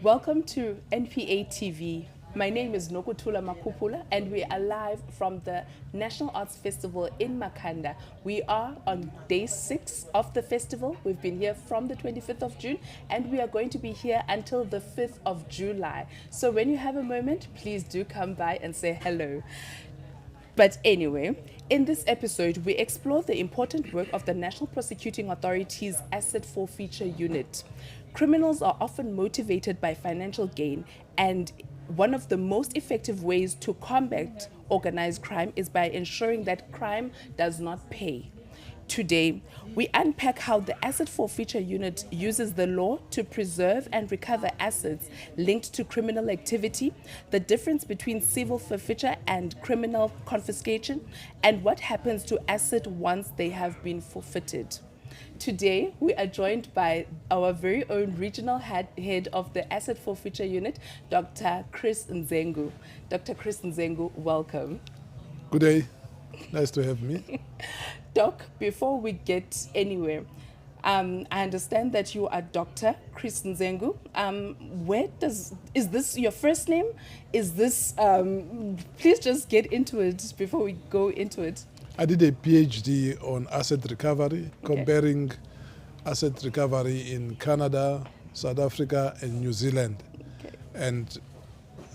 Welcome to NPA TV. My name is Nokutula Makupula and we are live from the National Arts Festival in Makanda. We are on day 6 of the festival. We've been here from the 25th of June and we are going to be here until the 5th of July. So when you have a moment, please do come by and say hello. But anyway, in this episode, we explore the important work of the National Prosecuting Authority's Asset Forfeiture Unit. Criminals are often motivated by financial gain, and one of the most effective ways to combat organized crime is by ensuring that crime does not pay. Today, we unpack how the Asset Forfeiture Unit uses the law to preserve and recover assets linked to criminal activity, the difference between civil forfeiture and criminal confiscation, and what happens to assets once they have been forfeited. Today, we are joined by our very own regional head of the Asset Forfeiture Unit, Dr. Chris Ndzengu. Dr. Chris Ndzengu, welcome. Good day. Nice to have me. Doc, before we get anywhere, I understand that you are Dr. Chris Ndzengu. Is this your first name? Is this, please just get into it before we go into it. I did a PhD on asset recovery, comparing asset recovery in Canada, South Africa, and New Zealand. Okay. And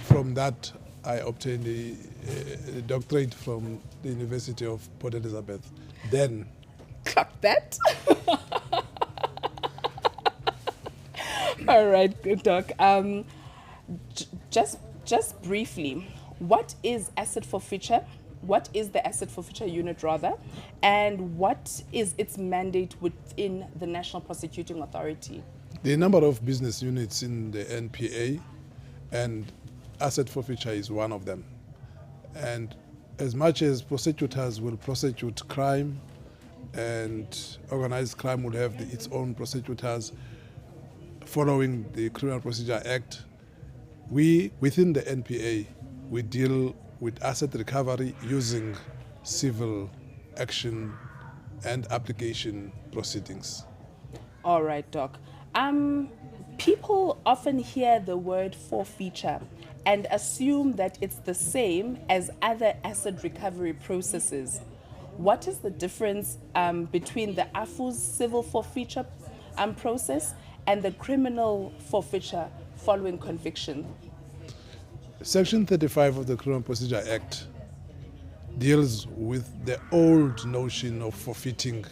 from that, I obtained a doctorate from the University of Port Elizabeth. Then, clock that. All right, good Doc. Just briefly, what is asset forfeiture? What is the Asset Forfeiture Unit rather, and what is its mandate within the National Prosecuting Authority? the number of business units in the NPA, and asset forfeiture is one of them. And as much as prosecutors will prosecute crime, and organized crime will have its own prosecutors following the Criminal Procedure Act, we, within the NPA, we deal with asset recovery using civil action and application proceedings. All right, Doc. People often hear the word forfeiture and assume that it's the same as other asset recovery processes. What is the difference between the AFU's civil forfeiture process and the criminal forfeiture following conviction? Section 35 of the Criminal Procedure Act deals with the old notion of forfeiting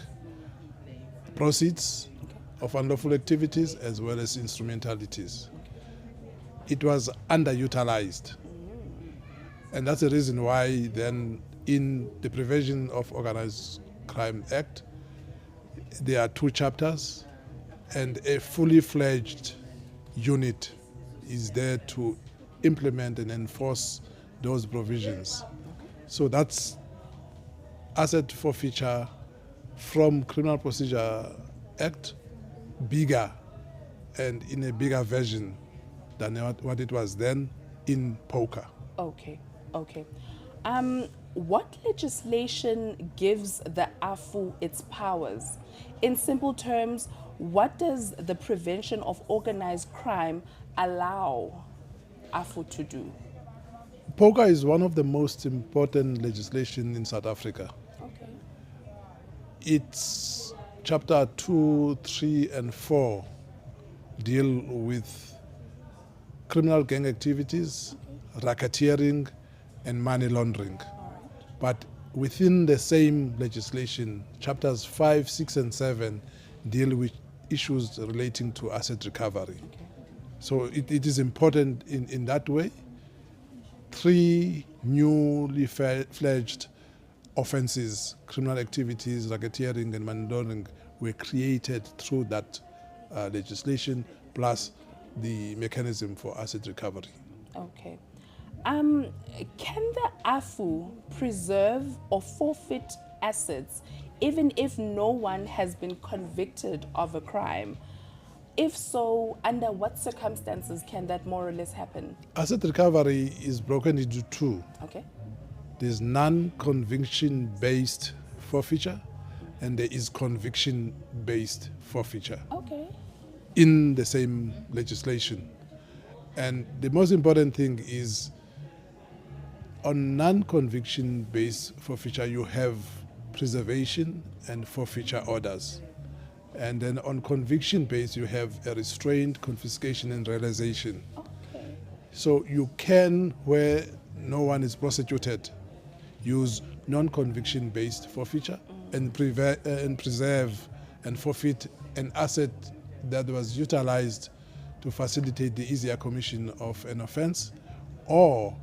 proceeds of unlawful activities as well as instrumentalities. It was underutilized. And that's the reason why then in the Prevention of Organized Crime Act, there are 2 chapters and a fully fledged unit is there to implement and enforce those provisions. So that's asset forfeiture from Criminal Procedure Act, bigger and in a bigger version than what it was then in POCA. Okay. What legislation gives the AFU its powers? In simple terms, what does the Prevention of Organized Crime allow AFU to do? POCA is one of the most important legislation in South Africa. Okay. It's chapter 2, 3, and 4 deal with criminal gang activities, racketeering, and money laundering. But within the same legislation, chapters 5, 6, and 7 deal with issues relating to asset recovery. Okay. So it is important in that way. 3 newly fledged offenses, criminal activities, racketeering, and money laundering, were created through that legislation, plus the mechanism for asset recovery. Okay. Can the AFU preserve or forfeit assets even if no one has been convicted of a crime? If so, under what circumstances can that more or less happen? Asset recovery is broken into 2. Okay. There's non-conviction-based forfeiture, and there is conviction-based forfeiture Okay. in the same legislation. And the most important thing is on non-conviction based forfeiture, you have preservation and forfeiture orders. And then on conviction based, you have a restraint, confiscation, and realization. Okay. So you can, where no one is prosecuted, use non-conviction based forfeiture and preserve and forfeit an asset that was utilized to facilitate the easier commission of an offense, or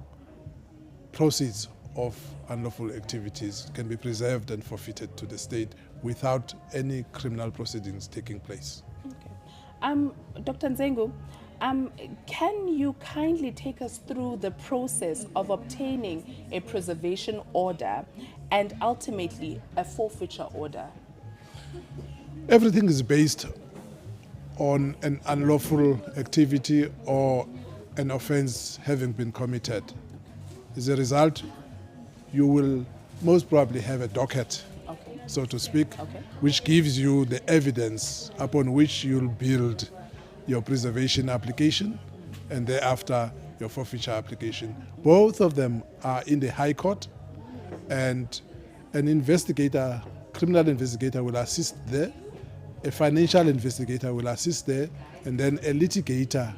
proceeds of unlawful activities can be preserved and forfeited to the state without any criminal proceedings taking place. Okay. Dr. Ndzengu, can you kindly take us through the process of obtaining a preservation order and ultimately a forfeiture order? Everything is based on an unlawful activity or an offense having been committed. As a result, you will most probably have a docket, Okay. so to speak, Okay. which gives you the evidence upon which you'll build your preservation application and thereafter your forfeiture application. Both of them are in the High Court, and an investigator, criminal investigator, will assist there, a financial investigator will assist there, and then a litigator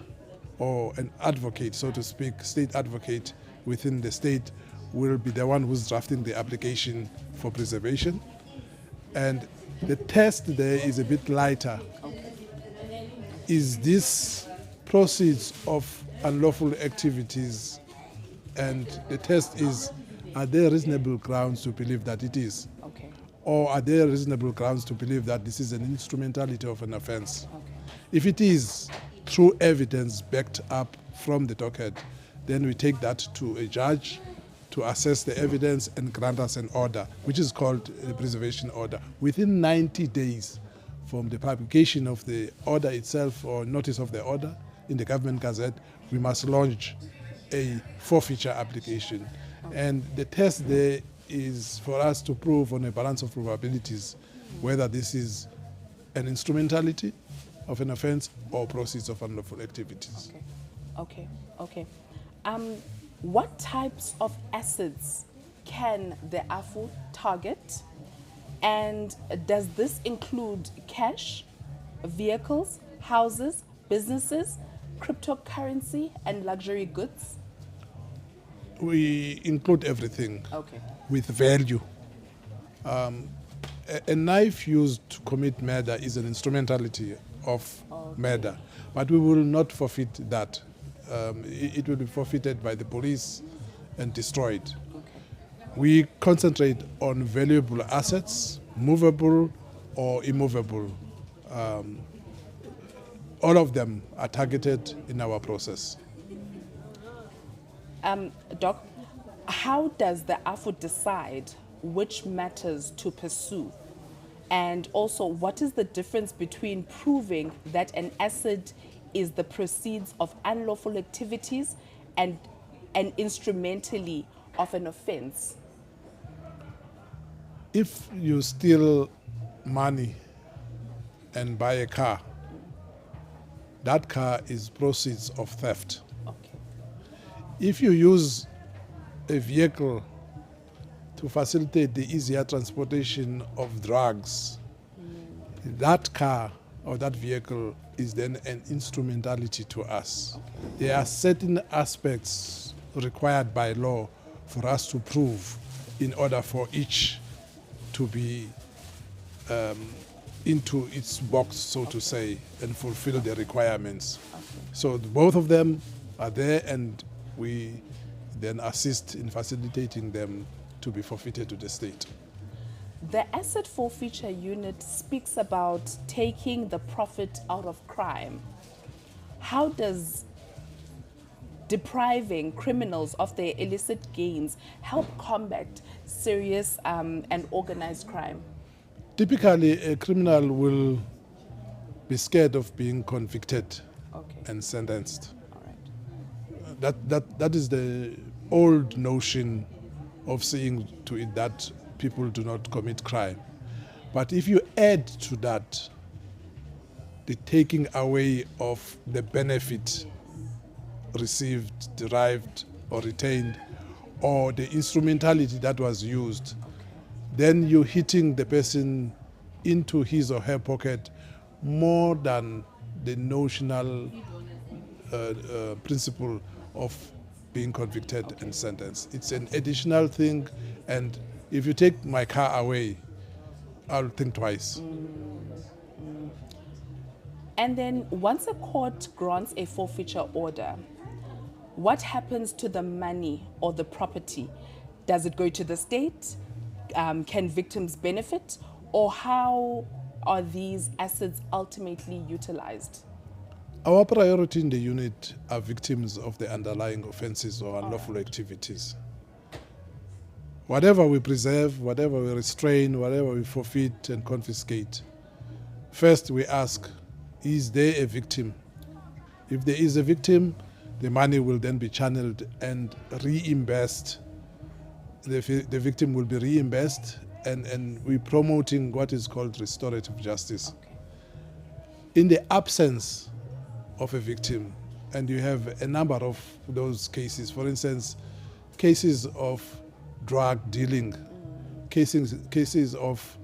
or an advocate, so to speak, state advocate within the state will be the one who's drafting the application for preservation. And the test there is a bit lighter. Is this proceeds of unlawful activities? And the test is, are there reasonable grounds to believe that it is? Okay. Or are there reasonable grounds to believe that this is an instrumentality of an offense? Okay. If it is true evidence backed up from the docket, then we take that to a judge to assess the evidence and grant us an order, which is called a preservation order. Within 90 days from the publication of the order itself or notice of the order in the Government Gazette, we must launch a forfeiture application. And the test there is for us to prove on a balance of probabilities whether this is an instrumentality of an offense or proceeds of unlawful activities. Okay. Okay. What types of assets can the AFU target? And does this include cash, vehicles, houses, businesses, cryptocurrency, and luxury goods? We include everything Okay. with value. A knife used to commit murder is an instrumentality of murder, but we will not forfeit that. It will be forfeited by the police and destroyed. Okay. We concentrate on valuable assets, movable or immovable. All of them are targeted in our process. Doc, how does the AFU decide which matters to pursue? And also, what is the difference between proving that an asset is the proceeds of unlawful activities and instrumentally of an offense? If you steal money and buy a car, that car is proceeds of theft. Okay. If you use a vehicle to facilitate the easier transportation of drugs, that car or that vehicle is then an instrumentality to us. There are certain aspects required by law for us to prove in order for each to be into its box, so to say, and fulfill the requirements. So both of them are there, and we then assist in facilitating them to be forfeited to the state. The Asset Forfeiture Unit speaks about taking the profit out of crime. How does depriving criminals of their illicit gains help combat serious and organized crime? Typically, a criminal will be scared of being convicted and sentenced. All right. That is the old notion of seeing to it that people do not commit crime. But if you add to that the taking away of the benefit received, derived, or retained, or the instrumentality that was used, then you're hitting the person into his or her pocket more than the notional principle of being convicted and sentenced. It's an additional thing, and if you take my car away, I'll think twice. And then once a court grants a forfeiture order, what happens to the money or the property? Does it go to the state? Can victims benefit? Or how are these assets ultimately utilized? Our priority in the unit are victims of the underlying offenses or unlawful activities. Whatever we preserve, whatever we restrain, whatever we forfeit and confiscate, first we ask, is there a victim? If there is a victim, the money will then be channeled and reimbursed. The victim will be reimbursed, and we're promoting what is called restorative justice. Okay. In the absence of a victim, and you have a number of those cases, for instance, cases of drug dealing, cases of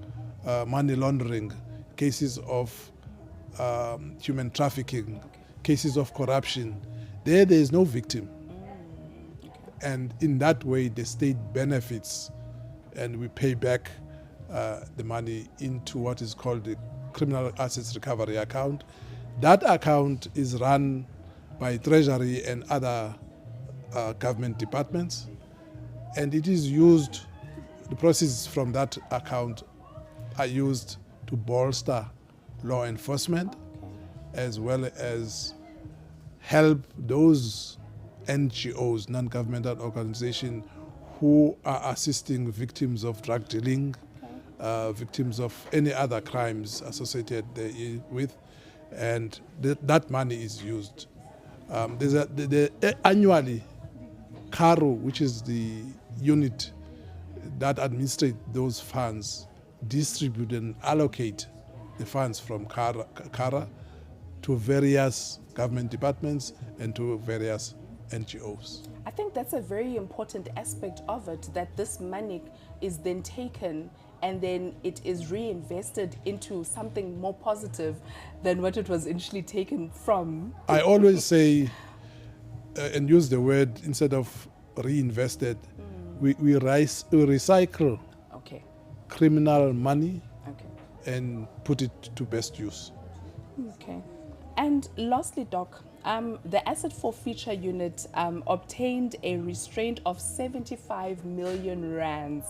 money laundering, cases of human trafficking, cases of corruption, there is no victim. And in that way, the state benefits, and we pay back the money into what is called the Criminal Assets Recovery Account. That account is run by Treasury and other government departments, and it is used, the proceeds from that account are used to bolster law enforcement, as well as help those NGOs, non-governmental organizations, who are assisting victims of drug dealing, victims of any other crimes associated with, and that money is used. Annually, CARO, which is the unit that administrates those funds, distribute and allocate the funds from CARA to various government departments and to various NGOs. I think that's a very important aspect of it, that this money is then taken and then it is reinvested into something more positive than what it was initially taken from. I always say, and use the word, instead of reinvested, we recycle criminal money and put it to best use. Okay. And lastly, Doc, the Asset Forfeiture Unit obtained a restraint of 75 million rands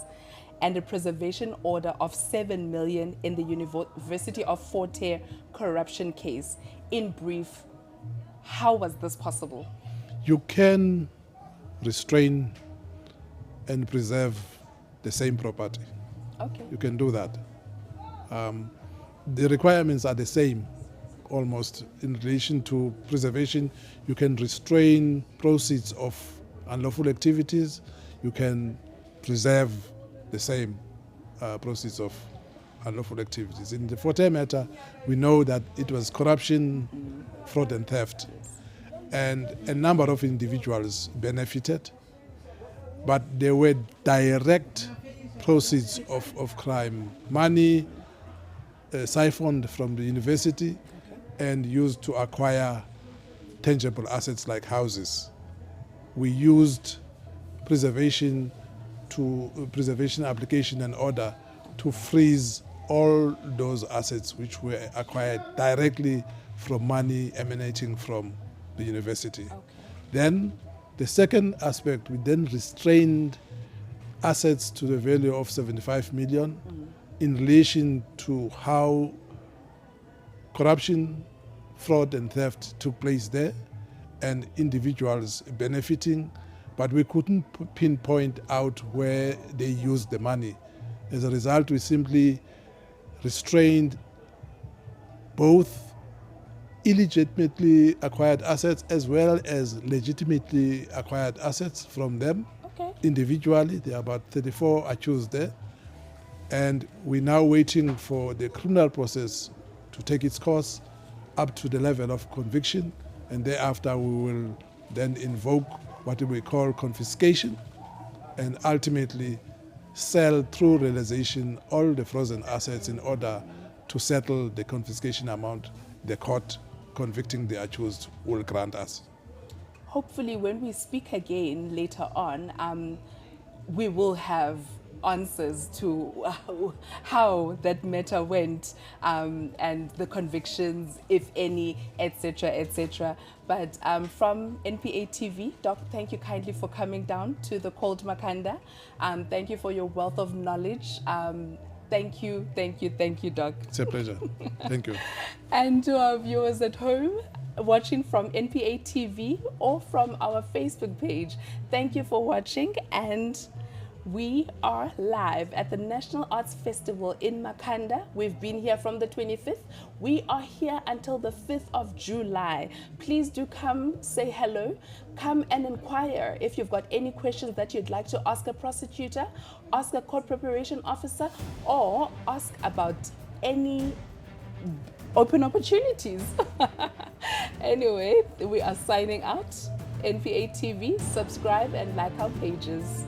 and a preservation order of 7 million in the University of Fort Hare corruption case. In brief, how was this possible? You can restrain and preserve the same property. Okay. You can do that. The requirements are the same, almost, in relation to preservation. You can restrain proceeds of unlawful activities. You can preserve the same proceeds of unlawful activities. In the Fort Hare matter, we know that it was corruption, fraud and theft, and a number of individuals benefited, but there were direct proceeds of crime, money siphoned from the university and used to acquire tangible assets like houses. We used preservation application and order to freeze all those assets which were acquired directly from money emanating from the university. Then the second aspect, we then restrained assets to the value of 75 million in relation to how corruption, fraud and theft took place there, and individuals benefiting, but we couldn't pinpoint out where they used the money. As a result, we simply restrained both illegitimately acquired assets as well as legitimately acquired assets from them. Individually. There are about 34 accused there, and we're now waiting for the criminal process to take its course up to the level of conviction, and thereafter we will then invoke what we call confiscation, and ultimately sell through realization all the frozen assets in order to settle the confiscation amount the court convicting the accused will grant us. Hopefully, when we speak again later on, we will have answers to how that matter went, and the convictions, if any, etc., etc. But from NPA TV, Doc, thank you kindly for coming down to the cold Makanda. Thank you for your wealth of knowledge. Thank you, Doc. It's a pleasure. Thank you. And to our viewers at home, watching from NPA TV or from our Facebook page, thank you for watching, and we are live at the National Arts Festival in Makanda. We've been here from the 25th. We are here until the 5th of July. Please do come say hello. Come and inquire if you've got any questions that you'd like to ask a prosecutor, ask a court preparation officer, or ask about any open opportunities. Anyway, we are signing out. NPA TV, subscribe and like our pages.